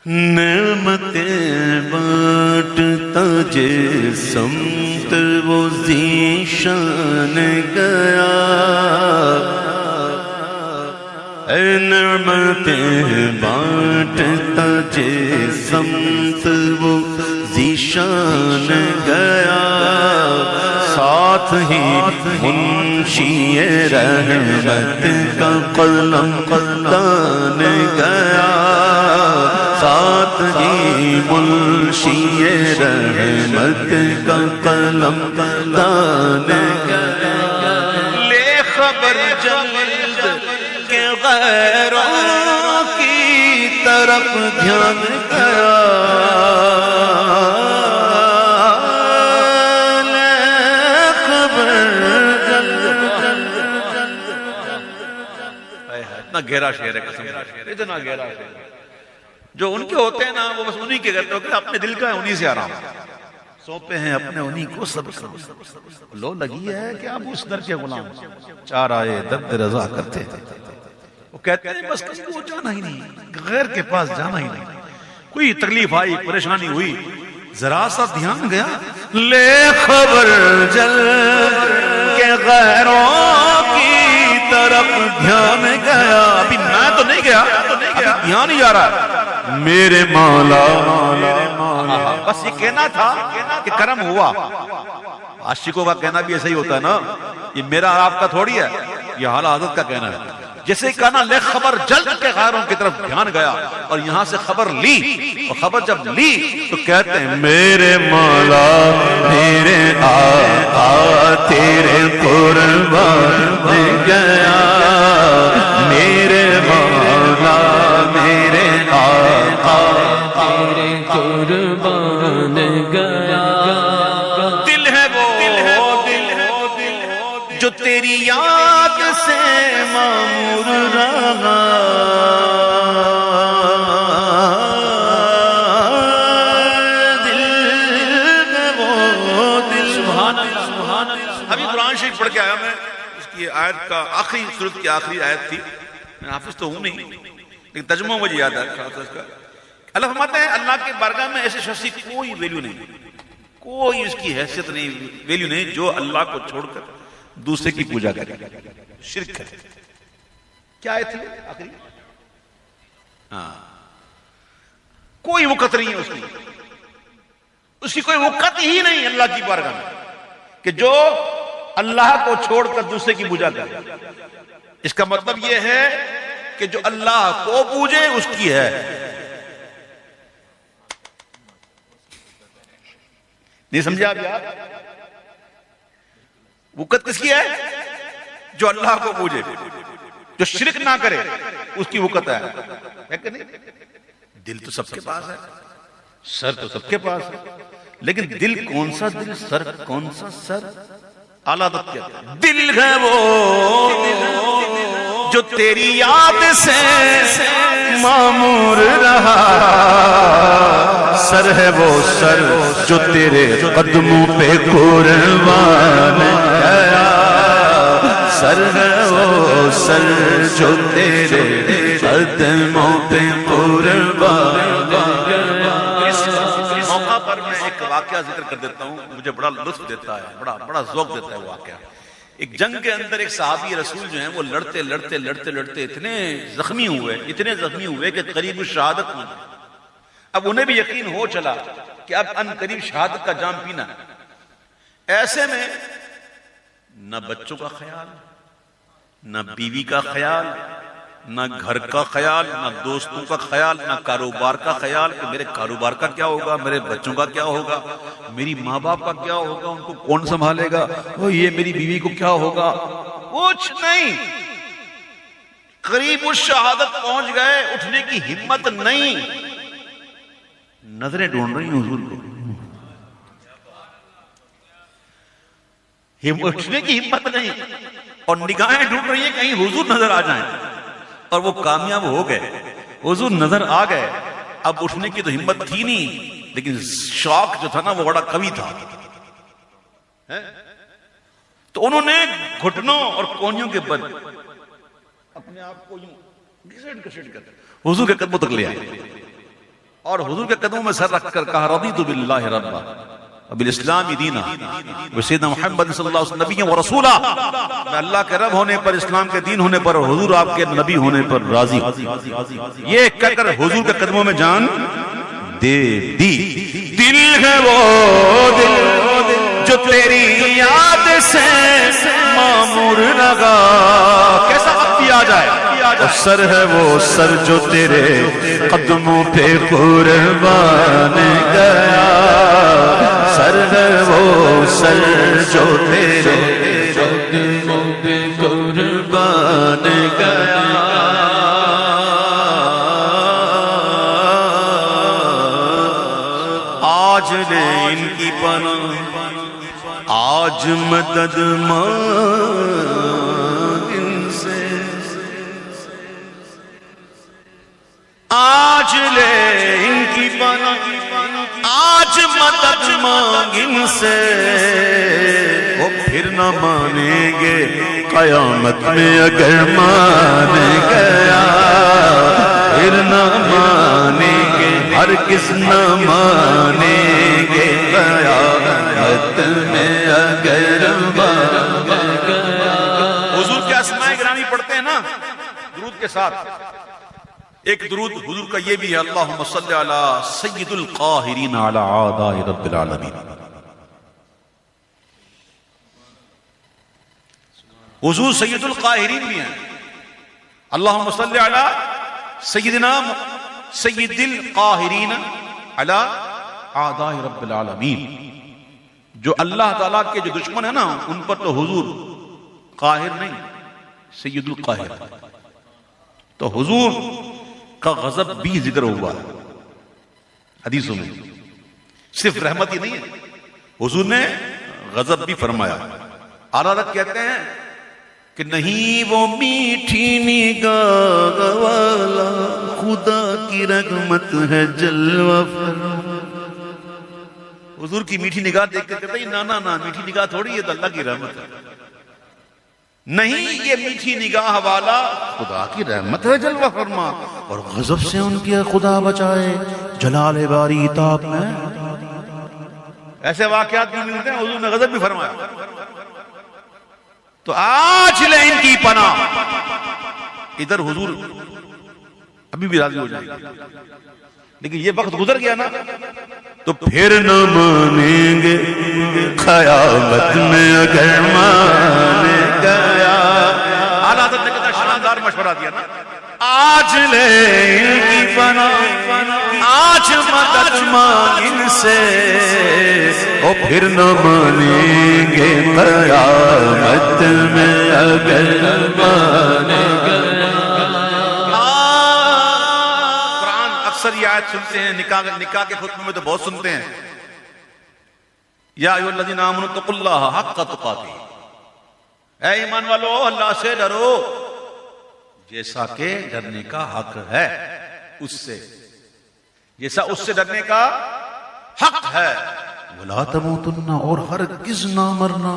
نعمتیں بانٹتا جس سمت وہ ذیشان گیا، اے نعمتیں بانٹتا جس سمت وہ ذیشان گیا، ساتھ ہی منشی رحمت کا قلم دان گیا، ساتھ ہی منشی رحمت کا قلم دان گیا، لے خبر جلد کہ غیروں کی طرف دھیان گیا، گہرا شعر ہے، قسم سے اتنا گہرا شعر ہے۔ جو ان کے ہوتے ہیں نا وہ بس انہی کے کہتے ہو کہ اپنے دل کا ہے انہی سے آرام سونپے ہیں اپنے انہی کو سب لو لگی ہے کہ آپ اس در کے غلام چار آئے درد رضا کرتے وہ کہتے ہیں بس کسی کو جانا ہی نہیں، غیر کے پاس جانا ہی نہیں، کوئی تکلیف آئی پریشانی ہوئی ذرا سا دھیان گیا، لے خبر جل کے غیروں کی طرف دھیان گیا، ابھی میں تو نہیں گیا، ابھی دھیان ہی جا رہا ہے، میرے مولا بس یہ کہنا تھا کہ کرم ہوا۔ عاشقوں کا کہنا بھی ایسا ہی ہوتا ہے نا، یہ میرا اور آپ کا تھوڑی ہے، یہ اعلی حضرت کا کہنا ہے۔ جیسے کہنا لے خبر جلد کے غیروں کی طرف دھیان گیا، اور یہاں سے خبر لی، اور خبر جب لی تو کہتے ہیں میرے مولا میرے آقا تیرے قربان گیا، میرے مولا میرے آقا تیرے قربان گیا، دل ہے وہ جو تیری یاد سے معمور رہا، دل ہے وہ دل۔ سبحان اللہ سبحان اللہ۔ ابھی قرآن شریف پڑھ کے آیا میں، اس کی آیت کا آخری سورت کی آخری آیت تھی، میں حافظ تو ہوں نہیں لیکن ترجمہ مجھے یاد ہے اس کا۔ اللہ فرماتے ہیں اللہ کی بارگاہ میں ایسے شخص کی کوئی ویلیو نہیں، کوئی اس کی حیثیت نہیں، ویلیو نہیں جو اللہ کو چھوڑ کر دوسرے کی پوجا کرے، شرک کرے۔ کیا آیت ہے آخری؟ ہاں، کوئی وقت نہیں ہے اس کی کوئی وقت ہی نہیں اللہ کی بارگاہ میں کہ جو اللہ کو چھوڑ کر دوسرے کی پوجا کرے۔ اس کا مطلب یہ ہے کہ جو اللہ کو پوجے اس کی ہے، نہیں سمجھا ابھی آپ؟ وقت کس کی ہے؟ جو اللہ کو پوجے، جو شرک نہ کرے اس کی وقت ہے کہ نہیں؟ دل تو سب کے پاس ہے، سر تو سب کے پاس ہے، لیکن دل کون سا دل، سر کون سا سر؟ اعلیٰ حضرت کہتے ہیں دل ہے وہ جو تیری یاد سے معمور رہا، سر ہے وہ سر جو تیرے قدموں پہ قربان گیا، سر ہے وہ سر جو تیرے قدموں پہ قربان گیا۔ اس موقع پر میں ایک واقعہ ذکر کر دیتا ہوں، مجھے بڑا لطف دیتا ہے، بڑا ذوق دیتا ہے وہ واقعہ۔ ایک جنگ کے اندر ایک صحابی رسول جو ہیں وہ لڑتے لڑتے لڑتے لڑتے اتنے زخمی ہوئے کہ قریب الشہادت میں، اب انہیں بھی یقین ہو چلا کہ اب ان قریب شہادت کا جام پینا ہے۔ ایسے میں نہ بچوں کا خیال، نہ بیوی کا خیال، نہ گھر کا خیال، نہ دوستوں کا خیال، نہ کاروبار کا خیال کہ میرے کاروبار کا کیا ہوگا، میرے بچوں کا کیا ہوگا، میری ماں باپ کا کیا ہوگا، ان کو کون سنبھالے گا، یہ میری بیوی کو کیا ہوگا، کچھ نہیں۔ قریب الشہادت پہنچ گئے، اٹھنے کی ہمت نہیں، نظریں ڈھونڈ رہی ہیں حضور کو، اٹھنے کی ہمت نہیں، اور نگاہیں ڈھونڈ رہی ہیں کہیں حضور نظر آ جائیں، اور وہ کامیاب ہو گئے، حضور نظر آ گئے۔ اب اٹھنے کی تو ہمت تھی نہیں، لیکن شوق جو تھا نا وہ بڑا قوی تھا، تو انہوں نے گھٹنوں اور کونیوں کے بل اپنے آپ کو یوں گھسیٹ کر حضور کے قدموں تک لے آئے۔ اور حضور کے قدموں میں سر رکھ کر کہا رضیت باللہ ربا وبالاسلام دینا وسیدنا محمد صلی اللہ علیہ وسلم نبی و رسولا، میں اللہ کے رب ہونے پر، اسلام کے دین ہونے پر اور حضور آپ کے نبی ہونے پر راضی ہوں۔ یہ کہہ کر حضور کے قدموں میں جان دے دی۔ دل ہے وہ دل جو تیری یاد سے معمور لگا، کیسا وقت آ جائے، اور سر ہے وہ سر جو تیرے قدموں پہ قربان گیا، سر ہے وہ سر جو تیرے قدموں پہ قربان گیا۔ آج لے ان کی پناہ، آج مدد مانگ ان سے، آج لے ان کی پناہ، آج مدد مانگ ان سے، وہ پھر نہ مانیں گے قیامت میں اگر مان گیا، پھر نہ مانیں گے ہرگز نہ مانیں گے قیامت میں اگر مان گیا۔ حضور کے اسماء گرامی پڑھتے ہیں نا درود کے ساتھ، ایک درود حضور کا یہ بھی ہے، اللہم صلی علی سید القاہرین علی اعداء رب العالمین۔ حضور سید القاہرین بھی ہیں، اللہم صلی علی سیدنا سید القاہرین علی اعداء رب العالمین۔ جو اللہ تعالیٰ کے جو دشمن ہیں نا ان پر تو حضور قاہر نہیں، سید القاہر۔ تو حضور کا غضب بھی ذکر ہوا ہے حدیثوں میں، صرف رحمت ہی نہیں ہے، حضور نے غضب بھی فرمایا۔ اعلیٰ حضرت کہتے ہیں کہ نہیں وہ میٹھی نگاہ والا خدا کی رحمت ہے جلوہ فرما۔ حضور کی میٹھی نگاہ دیکھ کر کہتے ہیں نا نا نا، میٹھی نگاہ تھوڑی ہے، تو اللہ کی رحمت ہے۔ نہیں، یہ میٹھی نگاہ والا خدا کی رحمت ہے جلوہ فرما، اور غضب سے ان کی خدا بچائے جلال باری تاب میں۔ ایسے واقعات بھی ملتے ہیں، حضور نے غضب بھی فرمایا۔ تو آج لے ان کی پناہ، ادھر حضور ابھی بھی راضی ہو جائیں گے، لیکن یہ وقت گزر گیا نا تو پھر نہ مانیں گے قیامت میں اگر مان گیا۔ اعلیٰ حضرت نے کتنا شاندار مشورہ دیا نا، آج لے ان کی پناہ، آج مدد مانگ ان سے، اور پھر نہ مانیں گے قیامت میں اگر مان گیا۔ قرآن اکثر یہ آیت سنتے ہیں، نکاح کے خطبے میں تو بہت سنتے ہیں، یا ایھا الذین آمنوا اتقوا اللہ حق تقاتہ، اے ایمان والو اللہ سے ڈرو جیسا کہ ڈرنے کا حق ہے اس سے، جیسا اس سے ڈرنے کا حق ہے۔ وَلَا تَمُوتُنَّ، اور ہرگز نہ مرنا،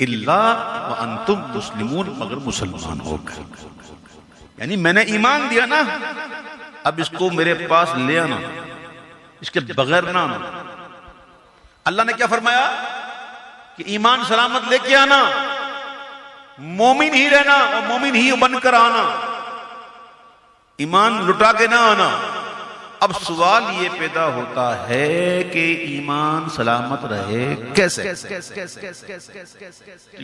اِلَّا وَأَنْتُمْ مُسْلِمُونَ، مگر مسلمان ہو کر۔ یعنی میں نے ایمان دیا نا، اب اس کو میرے پاس لے آنا، اس کے بغیر نہ آنا۔ اللہ نے کیا فرمایا کہ ایمان سلامت لے کے آنا، مومن ہی رہنا اور مومن ہی بن کر آنا، ایمان لٹا کے نہ آنا۔ اب سوال یہ پیدا ہوتا ہے کہ ایمان سلامت رہے کیسے؟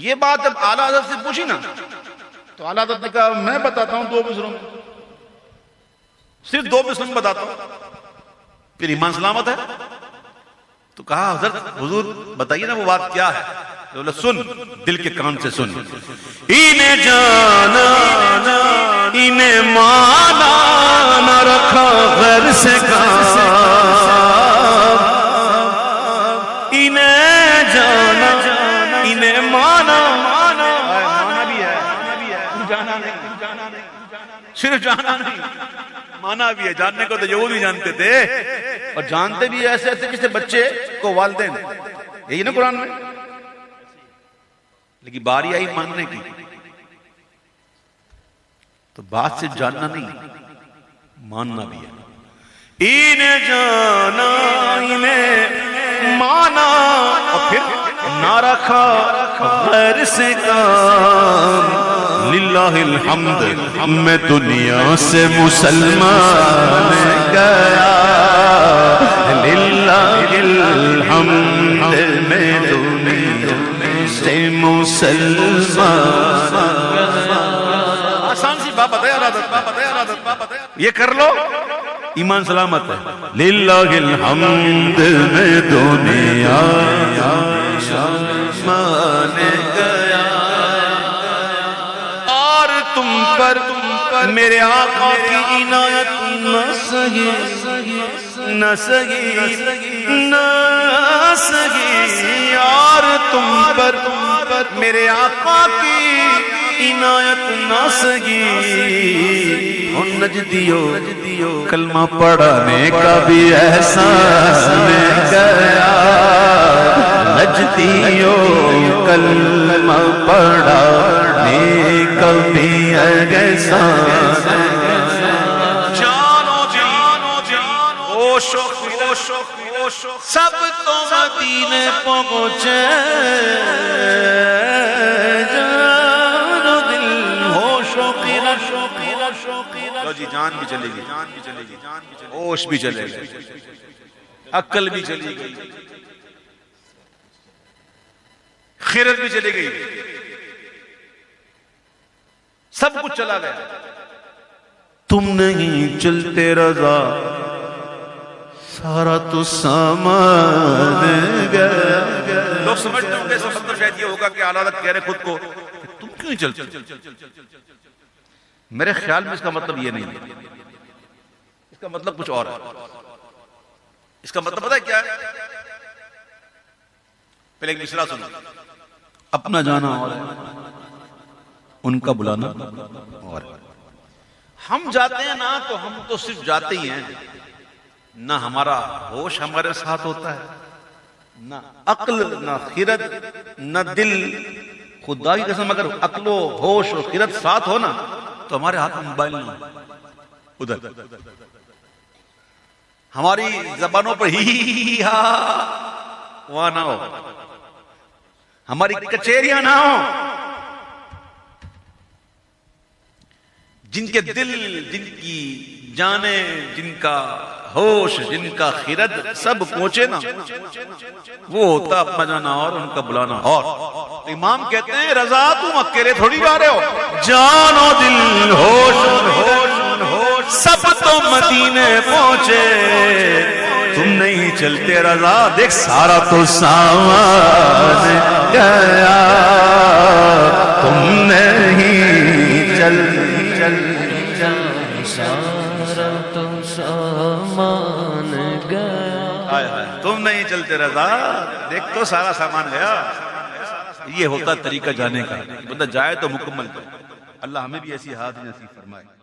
یہ بات جب اعلیٰ حضرت سے پوچھی نا تو اعلیٰ حضرت نے کہا میں بتاتا ہوں 2 مصروں میں، صرف 2 مصروں میں بتاتا ہوں، پھر ایمان سلامت ہے۔ تو کہا حضرت حضور بتائیے نا وہ بات کیا ہے؟ تو بولا سن، دل کے کان سے سن۔ انہیں جانا انہیں مانا نہ رکھا غیر سے کام، انہیں جانا انہیں مانا بھی ہے، جانا نہیں، صرف جانا نہیں، مانا بھی ہے۔ جاننے کو تو جو بھی جانتے تھے، اور جانتے بھی ایسے ایسے کسی بچے کو والدین، یہی نا قرآن میں، لیکن باری آئی ماننے کی تو بات سے جاننا نہیں، ماننا بھی ہے۔ انہیں جانا انہیں مانا اور پھر نہ رکھا غیر سے کام للہ الحمد میں دنیا سے مسلمان گیا للہ الحمد میں دنیا سے مسلمان آسان سی بات بتایا یہ کر لو ایمان سلامت ہے للہ الحمد میں دنیا مان گیا اور تم پر میرے آقا کی عنایت نہ سہی نہ سہی نہ سہی اور تم پر میرے آقا کی عنایت نہ سہی نجدیو کلمہ پڑھنے کا بھی احسان گیا نجدیو کلمہ پڑھنے کا بھی احسان جانو سب تو مدینے پہنچے جانو دل ہوش جی جان بھی چلے گی ہوش بھی چلے گی عقل بھی چلی گئی خیرت بھی چلی گئی سب کچھ چلا گیا تم نہیں چلتے رضا سارا تو سامان گیا لوگ سمجھتے ہوں کہ اس مطلب شاید یہ ہوگا کہ اعلیٰ کہہ رہے خود کو تم کیوں نہیں چلتے میرے خیال میں اس کا مطلب یہ نہیں ہے اس کا مطلب کچھ اور ہے اس کا مطلب پتہ ہے کیا ہے پہلے ایک مصرع سنو اپنا جانا اور ہے ان کا بلانا اور ہے ہم جاتے ہیں نا تو ہم تو صرف جاتے ہی ہیں نہ ہمارا ہوش ہمارے ساتھ ہوتا ہے نہ عقل نہ خیرت نہ دل خدا کی قسم اگر عقل و ہوش و خیرت ساتھ ہو نا تو ہمارے ہاتھ میں موبائل نہیں ادھر ہماری زبانوں پر ہی ہا وہاں نہ ہو ہماری کچہریاں نہ ہو جن کے دل جن کی جانیں جن کا ہوش جن کا خیرت سب پہنچے نا وہ ہوتا اپنا جانا اور ان کا بلانا اور امام کہتے ہیں رضا تم اکیلے تھوڑی جا رہے ہو جان و دل ہوش سب تو مدینے پہنچے تم نہیں چلتے رضا دیکھ سارا تو سامان گیا تم نہیں چل سارا تو سامان گیا تم نہیں چلتے رضا دیکھ تو سارا سامان گیا یہ ہوتا طریقہ جانے کا بندہ جائے تو مکمل اللہ ہمیں بھی ایسی حالت نصیب فرمائے